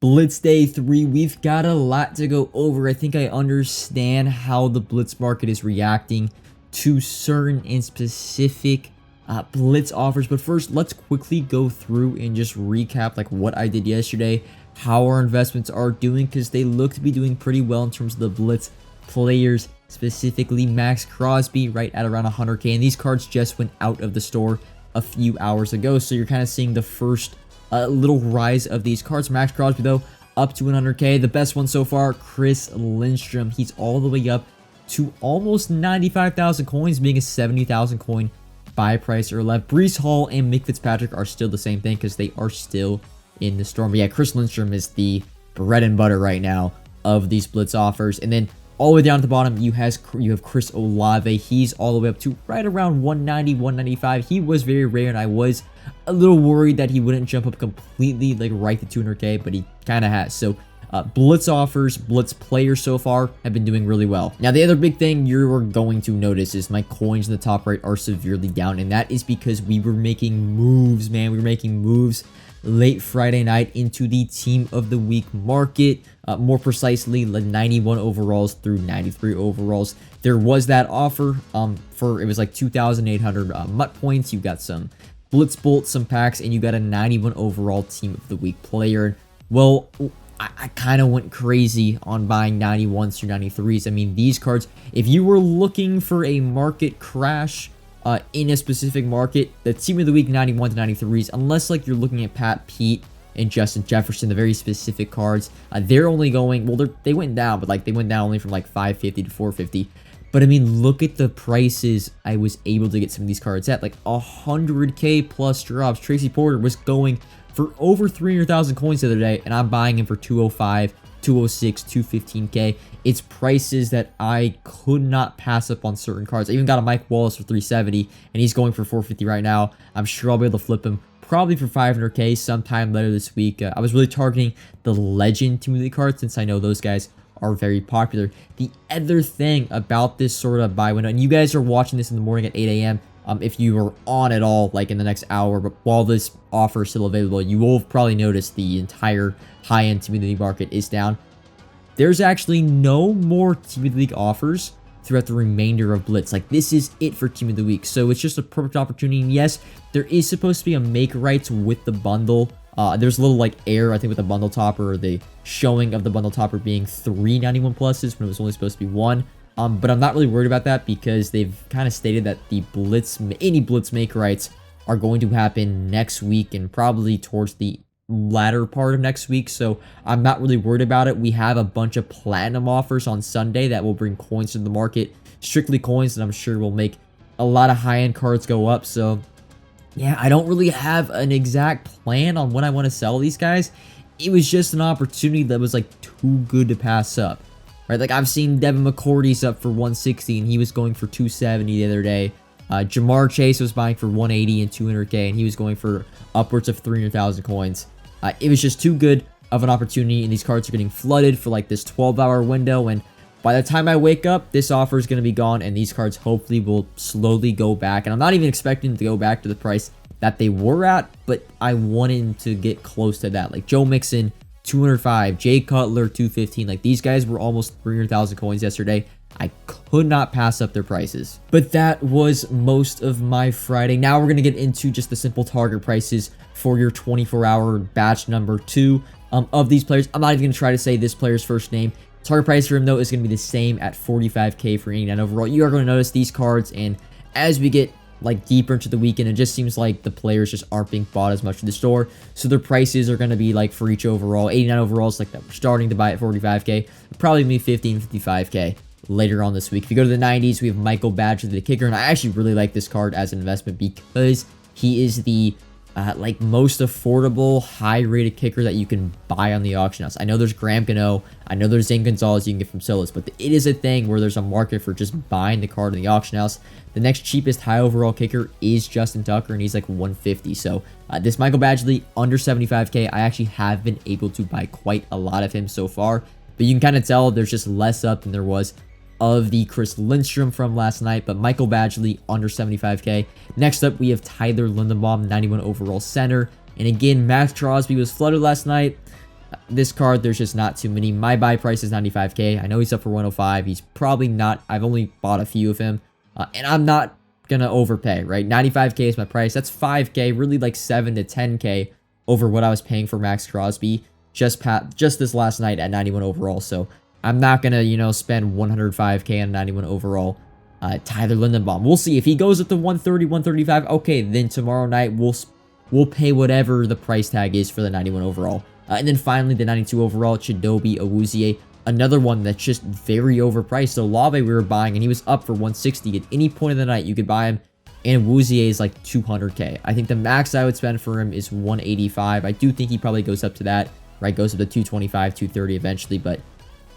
Blitz Day 3, we've got a lot to go over. I think I understand how the Blitz market is reacting to certain and specific Blitz offers. But first, let's quickly go through and just recap like what I did yesterday, how our investments are doing, because they look to be doing pretty well in terms of the Blitz players, specifically Max Crosby right at around 100k. And these cards just went out of the store a few hours ago. So you're kind of seeing the first little rise of these cards. Max Crosby, though, up to 100k. The best one so far, Chris Lindstrom. He's all the way up to almost 95,000 coins, being a 70,000 coin buy price or left. Breece Hall and Mick Fitzpatrick are still the same thing because they are still in the storm. But yeah, Chris Lindstrom is the bread and butter right now of these Blitz offers. And then all the way down at the bottom, you have Chris Olave. He's all the way up to right around 190, 195. He was very rare, and I was a little worried that he wouldn't jump up completely, like right to 200k, but he kind of has. So Blitz offers, Blitz players so far have been doing really well. Now, the other big thing you're going to notice is my coins in the top right are severely down, and that is because we were making moves, man. We were making moves late Friday night into the team of the week market, more precisely the 91 overalls through 93 overalls. There was that offer for, it was like 2,800 MUT points. You got some Blitz bolts, some packs, and you got a 91 overall team of the week player. Well, I kind of went crazy on buying 91s through 93s. I mean, these cards, if you were looking for a market crash in a specific market, the team of the week 91 to 93s, unless like you're looking at Pat Pete and Justin Jefferson, the very specific cards, they're only going, well, they went down, but like they went down only from like 550 to 450. But I mean, look at the prices I was able to get some of these cards at, like 100k plus drops. Tracy Porter was going for over 300,000 coins the other day, and I'm buying him for 205, 206, 215k. It's prices that I could not pass up on certain cards. I even got a Mike Wallace for 370, and he's going for 450 right now. I'm sure I'll be able to flip him probably for 500k sometime later this week. I was really targeting the Legend Team of the cards since I know those guys are very popular. The other thing about this sort of buy window, and you guys are watching this in the morning at 8 a.m., if you are on at all, like in the next hour, but while this offer is still available, you will have probably noticed the entire high-end Team of the Week market is down. There's actually no more Team of the Week offers throughout the remainder of Blitz. Like, this is it for Team of the Week, so it's just a perfect opportunity. And yes, there is supposed to be a make rights with the bundle. There's a little like error, I think, with the bundle topper, or the showing of the bundle topper being 3 91 pluses when it was only supposed to be 1. But I'm not really worried about that because they've kind of stated that the Blitz, any Blitz make rights are going to happen next week and probably towards the latter part of next week. So I'm not really worried about it. We have a bunch of platinum offers on Sunday that will bring coins to the market, strictly coins, and I'm sure will make a lot of high-end cards go up. So yeah, I don't really have an exact plan on when I want to sell these guys. It was just an opportunity that was like too good to pass up. Right, like I've seen Devin McCourty's up for 160 and he was going for 270 the other day. Jamar Chase was buying for 180 and 200k and he was going for upwards of 300,000 coins. It was just too good of an opportunity, and these cards are getting flooded for like this 12-hour window, and by the time I wake up, this offer is going to be gone, and these cards hopefully will slowly go back. And I'm not even expecting them to go back to the price that they were at, but I wanted to get close to that. Like Joe Mixon, 205, Jay Cutler, 215. Like, these guys were almost 300,000 coins yesterday. I could not pass up their prices. But that was most of my Friday. Now we're going to get into just the simple target prices for your 24-hour batch number 2 of these players. I'm not even going to try to say this player's first name. Target price for him, though, is going to be the same at 45k for 89 overall. You are going to notice these cards, and as we get like deeper into the weekend, it just seems like the players just aren't being bought as much in the store, so their prices are going to be like for each overall 89 overalls like that we're starting to buy at 45k, probably be 50 and 55k later on this week. If you go to the 90s, we have Michael Badger, the kicker, and I actually really like this card as an investment because he is the like most affordable, high-rated kicker that you can buy on the auction house. I know there's Graham Gano, I know there's Zane Gonzalez you can get from Silas, but it is a thing where there's a market for just buying the card in the auction house. The next cheapest high overall kicker is Justin Tucker, and he's like 150. So this Michael Badgley under 75k, I actually have been able to buy quite a lot of him so far, but you can kind of tell there's just less up than there was of the Chris Lindstrom from last night, but Michael Badgley under 75k. Next up, we have Tyler Linderbaum, 91 overall center. And again, Max Crosby was flooded last night. This card, there's just not too many. My buy price is 95k. I know he's up for 105. He's probably not. I've only bought a few of him, and I'm not gonna overpay, right? 95k is my price. That's 5k, really like 7 to 10k over what I was paying for Max Crosby just this last night at 91 overall. So I'm not gonna, you know, spend 105k on 91 overall. Tyler Lindenbaum. We'll see if he goes up to 130, 135. Okay, then tomorrow night we'll pay whatever the price tag is for the 91 overall. And then finally, the 92 overall, Chidobe Awuzie, another one that's just very overpriced. So Lave we were buying, and he was up for 160 at any point of the night. You could buy him, and Awuzie is like 200k. I think the max I would spend for him is 185. I do think he probably goes up to that, right? Goes up to 225, 230 eventually, but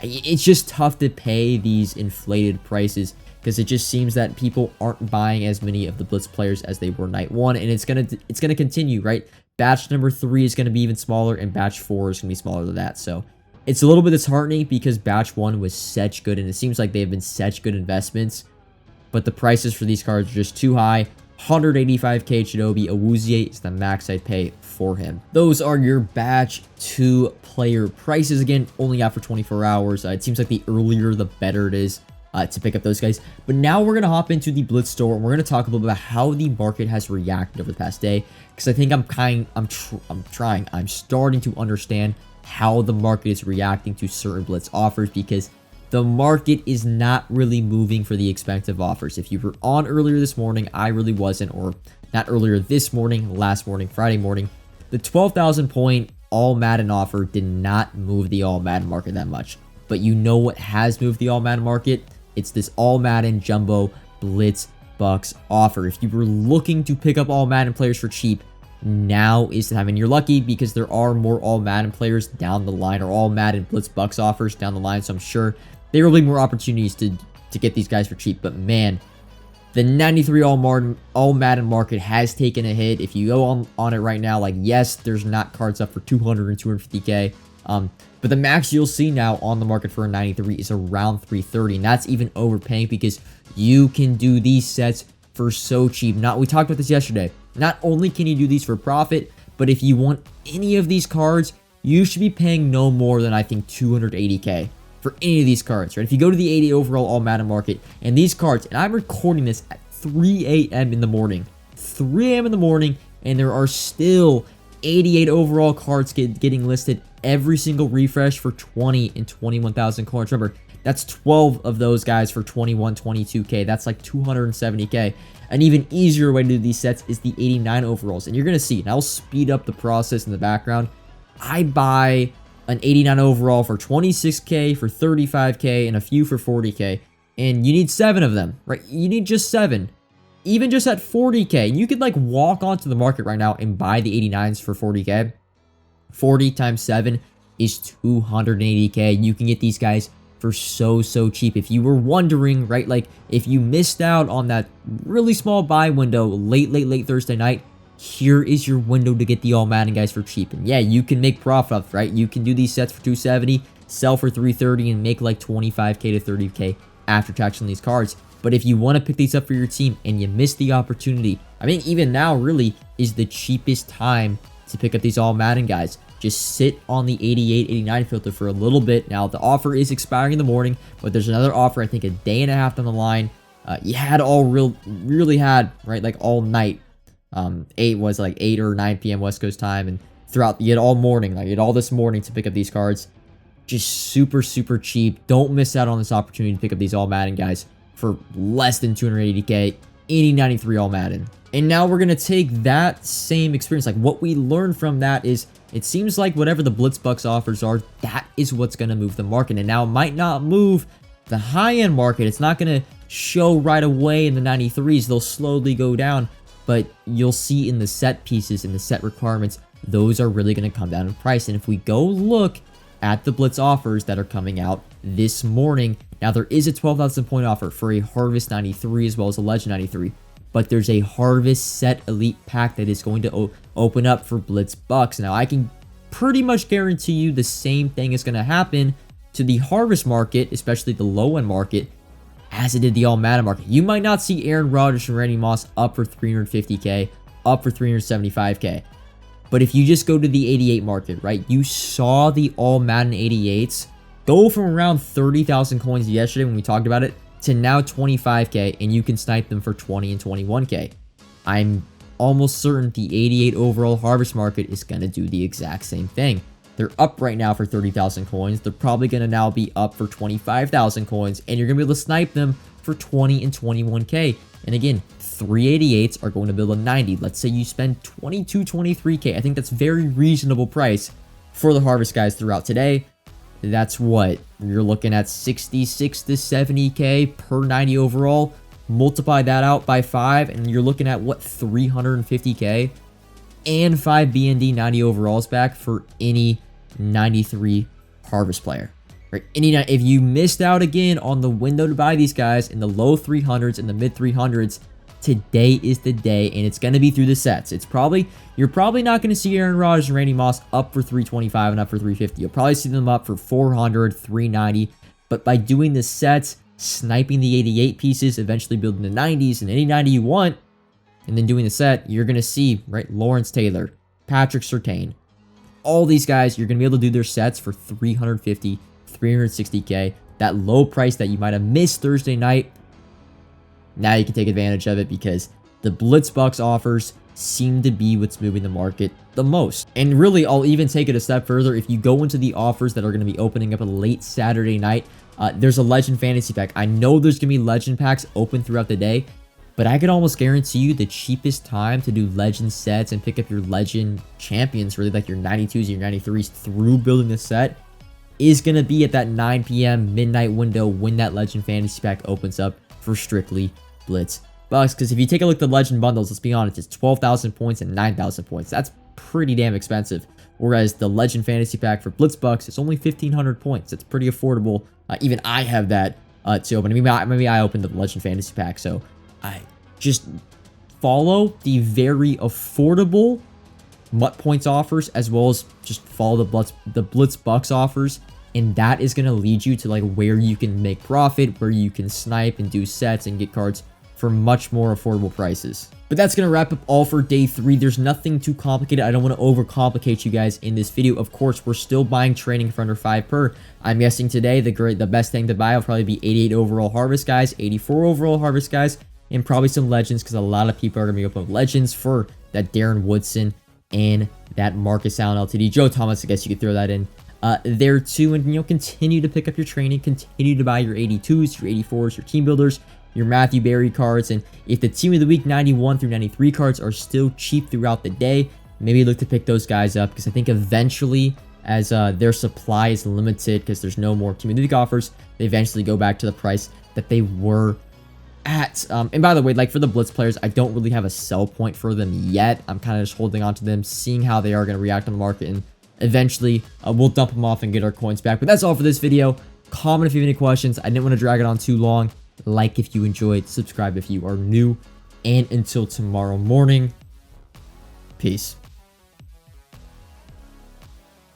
it's just tough to pay these inflated prices because it just seems that people aren't buying as many of the Blitz players as they were night 1, and it's gonna continue, right? Batch number 3 is going to be even smaller, and batch 4 is going to be smaller than that. So it's a little bit disheartening because batch 1 was such good, and it seems like they've been such good investments, but the prices for these cards are just too high. 185k Chidobe Awuzie is the max I'd pay for him. Those are your batch 2 player prices. Again, only out for 24 hours. It seems like the earlier the better it is to pick up those guys. But now we're going to hop into the Blitz store, and we're going to talk a little bit about how the market has reacted over the past day, because I think I'm starting to understand how the market is reacting to certain Blitz offers, because the market is not really moving for the expensive offers. If you were on earlier this morning, I really wasn't, or not earlier this morning, last morning, Friday morning, the 12,000 point all Madden offer did not move the all Madden market that much. But you know what has moved the all Madden market? It's this all Madden Jumbo Blitz Bucks offer. If you were looking to pick up all Madden players for cheap, now is the time. And you're lucky because there are more all Madden players down the line, or all Madden Blitz Bucks offers down the line. So I'm sure there will be more opportunities to get these guys for cheap. But man, the 93 all Madden market has taken a hit. If you go on it right now, like, yes, there's not cards up for 200 and 250k. But the max you'll see now on the market for a 93 is around 330, and that's even overpaying because you can do these sets for so cheap. We talked about this yesterday. Not only can you do these for profit, but if you want any of these cards, you should be paying no more than, I think, 280k for any of these cards, right? If you go to the 80 overall all Madden market, and these cards, and I'm recording this at 3 a.m. in the morning, 3 a.m. in the morning, and there are still 88 overall cards getting listed every single refresh for 20 and 21,000 coins. Remember, that's 12 of those guys for 21, 22k. That's like 270k. An even easier way to do these sets is the 89 overalls. And you're going to see, and I'll speed up the process in the background. I buy an 89 overall for 26k, for 35k, and a few for 40k. And you need 7 of them, right? You need just 7. Even just at 40k, you could like walk onto the market right now and buy the 89s for 40k. 40 times 7 is 280k. You can get these guys for so cheap. If you were wondering, right, like if you missed out on that really small buy window late Thursday night, here is your window to get the all Madden guys for cheap. And yeah, you can make profit off, right? You can do these sets for 270, sell for 330, and make like 25k to 30k after tax on these cards. But if you want to pick these up for your team and you miss the opportunity, I mean, even now really is the cheapest time to pick up these all Madden guys. Just sit on the 88, 89 filter for a little bit. Now, the offer is expiring in the morning, but there's another offer, I think, a day and a half down the line. You had really had, right, like all night. 8 was like 8 or 9 p.m. West Coast time, and throughout, you had all morning, like you had all this morning to pick up these cards. Just super cheap. Don't miss out on this opportunity to pick up these all Madden guys for less than 280k, any 93 all Madden. And now we're going to take that same experience, like what we learned from that is, it seems like whatever the Blitz Bucks offers are, that is what's going to move the market. And now it might not move the high-end market. It's not going to show right away in the 93s. They'll slowly go down, but you'll see in the set pieces, in the set requirements, those are really going to come down in price. And if we go look at the Blitz offers that are coming out this morning, now there is a 12,000 point offer for a Harvest 93 as well as a Legend 93. But there's a Harvest Set Elite Pack that is going to open up for Blitz Bucks. Now, I can pretty much guarantee you the same thing is going to happen to the Harvest market, especially the low-end market, as it did the all-Madden market. You might not see Aaron Rodgers and Randy Moss up for 350k, up for 375k. But if you just go to the 88 market, right, you saw the all Madden 88s go from around 30,000 coins yesterday when we talked about it to now 25k, and you can snipe them for 20 and 21k. I'm almost certain the 88 overall harvest market is going to do the exact same thing. They're up right now for 30,000 coins. They're probably going to now be up for 25,000 coins, and you're going to be able to snipe them for 20 and 21k. And again, 388s are going to build a 90. Let's say you spend 22, 23k. I think that's very reasonable price for the harvest guys throughout today. That's what you're looking at, 66 to 70k per 90 overall. Multiply that out by 5, and you're looking at what, 350k and 5 BND 90 overalls back for any 93 harvest player. Right? If you missed out again on the window to buy these guys in the low 300s and the mid 300s, today is the day, and it's going to be through the sets. You're probably not going to see Aaron Rodgers and Randy Moss up for 325 and up for 350. You'll probably see them up for 400, 390, but by doing the sets, sniping the 88 pieces, eventually building the 90s and any 90 you want, and then doing the set, you're going to see, right, Lawrence Taylor, Patrick Surtain, all these guys, you're going to be able to do their sets for 350, 360k. That low price that you might have missed Thursday night, now you can take advantage of it because the Blitz Bucks offers seem to be what's moving the market the most. And really, I'll even take it a step further. If you go into the offers that are going to be opening up a late Saturday night, there's a Legend Fantasy Pack. I know there's going to be Legend Packs open throughout the day, but I can almost guarantee you the cheapest time to do Legend sets and pick up your Legend champions, really like your 92s, your 93s, through building the set, is going to be at that 9 p.m. midnight window when that Legend Fantasy Pack opens up for strictly Blitz Bucks. Because if you take a look at the Legend bundles, let's be honest, it's 12,000 points and 9,000 points. That's pretty damn expensive. Whereas the Legend Fantasy Pack for Blitz Bucks is only 1,500 points. It's pretty affordable. Even I have that to open. Maybe I opened the Legend Fantasy Pack. So I just follow the very affordable MUT points offers, as well as just follow the Blitz Bucks offers, and that is going to lead you to like where you can make profit, where you can snipe and do sets and get cards for much more affordable prices. But that's going to wrap up all for day 3. There's nothing too complicated. I don't want to overcomplicate you guys in this video. Of course, we're still buying training for under 5 per. I'm guessing today the best thing to buy will probably be 88 overall harvest guys, 84 overall harvest guys, and probably some legends, because a lot of people are going to be opening legends for that Darren Woodson and that Marcus Allen LTD. Joe Thomas, I guess you could throw that in there too. And, you know, continue to pick up your training, continue to buy your 82s, your 84s, your team builders, your Matthew Berry cards. And if the team of the week 91 through 93 cards are still cheap throughout the day, maybe look to pick those guys up, because I think eventually, as their supply is limited because there's no more team of the week offers, they eventually go back to the price that they were at. And by the way, like for the Blitz players, I don't really have a sell point for them yet. I'm kind of just holding on to them, seeing how they are going to react on the market, and eventually we'll dump them off and get our coins back. But that's all for this video. Comment if you have any questions. I didn't want to drag it on too long. Like if you enjoyed, subscribe if you are new, and until tomorrow morning, peace.